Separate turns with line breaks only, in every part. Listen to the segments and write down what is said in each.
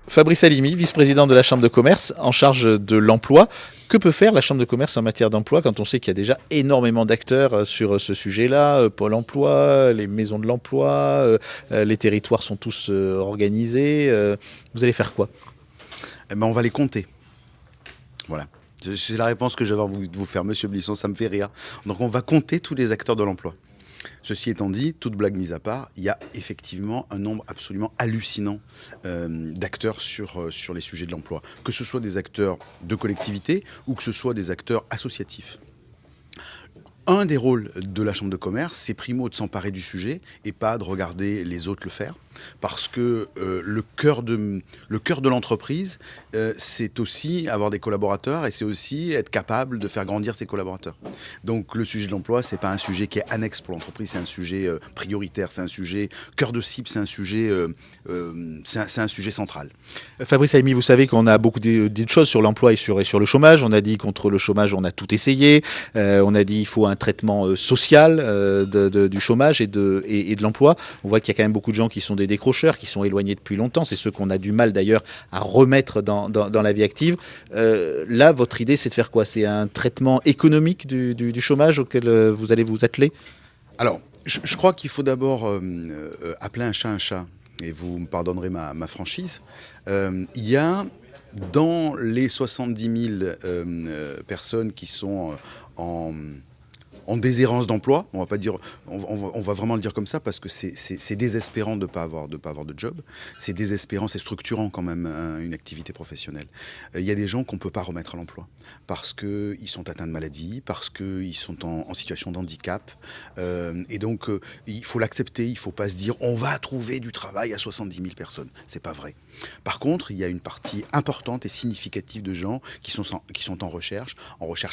Fabrice Halimi, vice-président de la Chambre de commerce en charge de l'emploi. Que peut faire la Chambre de commerce en matière d'emploi quand on sait qu'il y a déjà énormément d'acteurs sur ce sujet-là? Pôle emploi, les maisons de l'emploi, les territoires sont tous organisés. Vous allez faire quoi?
Eh ben, on va les compter. Voilà. C'est la réponse que j'avais envie de vous faire, monsieur Blisson, ça me fait rire. Donc on va compter tous les acteurs de l'emploi. Ceci étant dit, toute blague mise à part, il y a effectivement un nombre absolument hallucinant d'acteurs sur les sujets de l'emploi. Que ce soit des acteurs de collectivité ou que ce soit des acteurs associatifs. Un des rôles de la Chambre de commerce, c'est primo de s'emparer du sujet et pas de regarder les autres le faire. Parce que le cœur de l'entreprise, c'est aussi avoir des collaborateurs et c'est aussi être capable de faire grandir ses collaborateurs. Donc le sujet de l'emploi, c'est pas un sujet qui est annexe pour l'entreprise, c'est un sujet prioritaire, c'est un sujet cœur de cible, c'est un sujet central.
Fabrice Halimi, vous savez qu'on a beaucoup dit de choses sur l'emploi et sur le chômage. On a dit contre le chômage, on a tout essayé. On a dit il faut un traitement social du chômage et de l'emploi. On voit qu'il y a quand même beaucoup de gens qui sont des décrocheurs, qui sont éloignés depuis longtemps. C'est ceux qu'on a du mal d'ailleurs à remettre dans la vie active. Là, votre idée, c'est de faire quoi? C'est un traitement économique du chômage auquel vous allez vous atteler?
Alors, je crois qu'il faut d'abord appeler un chat un chat. Et vous me pardonnerez ma franchise. Il y a dans les 70 000 personnes qui sont en déshérence d'emploi, on va pas dire, on va vraiment le dire comme ça parce que c'est désespérant de pas avoir de job, c'est désespérant, c'est structurant quand même une activité professionnelle. Il y a des gens qu'on peut pas remettre à l'emploi parce que ils sont atteints de maladie, parce que ils sont en situation de handicap, et donc il faut l'accepter, il faut pas se dire on va trouver du travail à 70 000 personnes, c'est pas vrai. Par contre, il y a une partie importante et significative de gens qui sont en recherche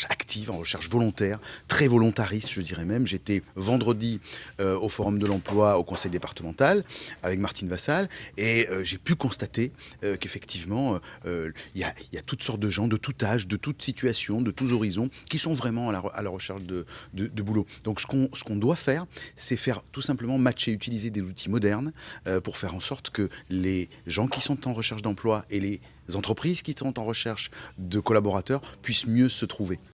active, en recherche volontaire, très volontariste, je dirais même. J'étais vendredi au Forum de l'Emploi au Conseil départemental avec Martine Vassal et j'ai pu constater qu'effectivement, il y a toutes sortes de gens de tout âge, de toute situation, de tous horizons qui sont vraiment à la recherche de boulot. Donc ce qu'on doit faire, c'est faire tout simplement matcher, utiliser des outils modernes pour faire en sorte que les gens qui sont en recherche d'emploi et les entreprises qui sont en recherche de collaborateurs puissent mieux se trouver.